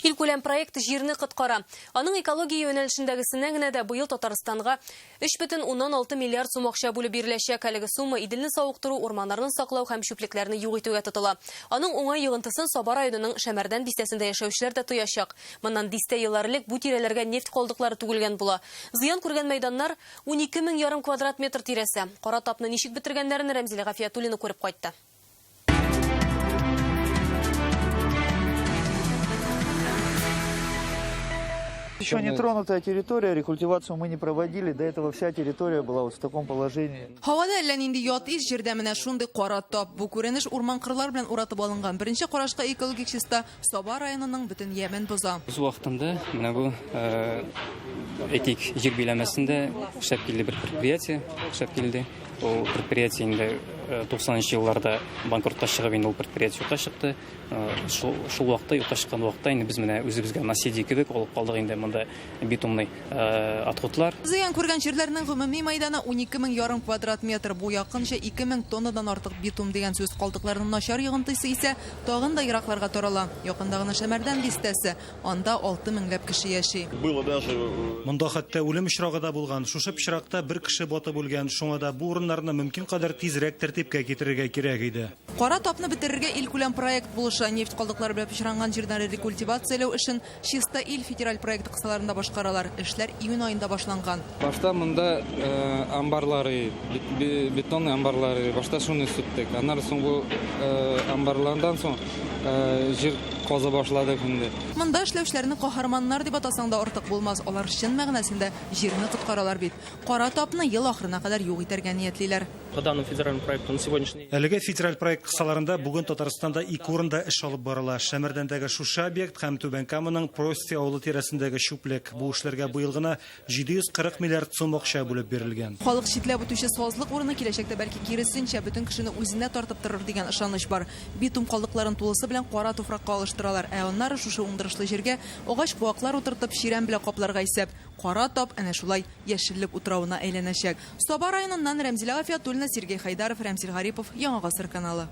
Илкүләм проект җирне коткара. Аның экология юнәлешендәгесенә генә дә быел Татарстанга 3,16 миллиард сум акча бүлеп биреләчәк. Әлеге сума Иделне сауыктыру, урманнарны саклау һәм чүплекләрне юк итүгә тотыла. Аның уңай йогынтысын Саба районының Шәмәрдән дистәсендә яшәүчеләр дә тоячак. Моннан дистә еллар элек бу тирәләргә нефть калдыклары түгелгән була. Зыян күргән мәйданнар 12,5 квадрат метр тирәсе. Кара тапны ничек бетергәннәрен Рәмзилә Гафиятуллина күреп кайтты. Еще не тронутая территория, рекультивацию мы не проводили, до этого вся территория была вот в таком положении. Һавада әллә нинди ят ис җирдә менә шундый кара тап. Бу күренеш урман кырлар белән уратып алынган. Беренче карашка экологик чиста Саба районының бөтен ямен боза. Үз вакытында менә бу этик җир биләмәсендә эшләп килде бер предприятие, эшләп килде. Ул предприятие инде 90-нчы елларда банкротка чыгып инде ул предприятие юкка чыкты. Шул вакытта юкка чыккан вакытта инде без менә үзебезгә наследие кебек алып калдык инде монда битумный отходлар. Зыян күргән җирләрнең гомуми мәйданы 12,5 квадрат метр. Бу якынча 2000 тоннадан артык битум дигән сүз. Калдыкларның начар йогынтысы исә тагын да еракларга тарала. Якында гына Шәмәрдән дистәсе. Анда 6000ләп кеше яши. Монда хәтта үлем очрагы да булган. Шушы пычракта бер кеше батып үлгән. Шуңа да бу урыннарны мөмкин кадәр тизрәк тәртипкә китерергә кирәк иде. Кара тапны бетерергә илкүләм проект булыша. Нефть калдыклары белән пычранган җирләрне рекультивацияләү эшен Чиста ил федераль проект кысаларында башкаралар. Эшләр июнь аенда башланган. Башта монда амбарлары, бетонный амбарлары, башта шуны сүттек. Аннан соң бу амбарлардан соң җир каза башладык инде. Монда эшләүчеләрне каһарманнар дип атасаң да артык булмас. Алар чын мәгънәсендә җирне коткаралар бит. Кара тапны ел ахырына кадәр юк итәргә ниятлиләр. Әлеге федераль проект кысаларында бүген Татарстанда 2 урында эш алып барыла. Шәмәрдәндәге шушы объект һәм Түбән Каманың Прости авылы тирәсендәге чүплек. Бу эшләргә быел гына 740 миллиард сум акча бүлеп бирелгән. Халык читләп үтүче сазлык урыны киләчәктә бәлки киресенчә бөтен кешене үзенә тартып торыр дигән ышаныч бар. Битум калдыкларын тулысы белән кара туфракка алыштыралар. Аннары шушы уңдырышлы җиргә агач буаклар утыртып чирәм белән капларга исәп. Кара тап әнә шулай яшеллек утравына әйләнәчәк. Саба районыннан Рәмзилә Гафиятуллина, Сергей Хайдаров, Рәмзил Гарипов, Яңа Гасыр каналы.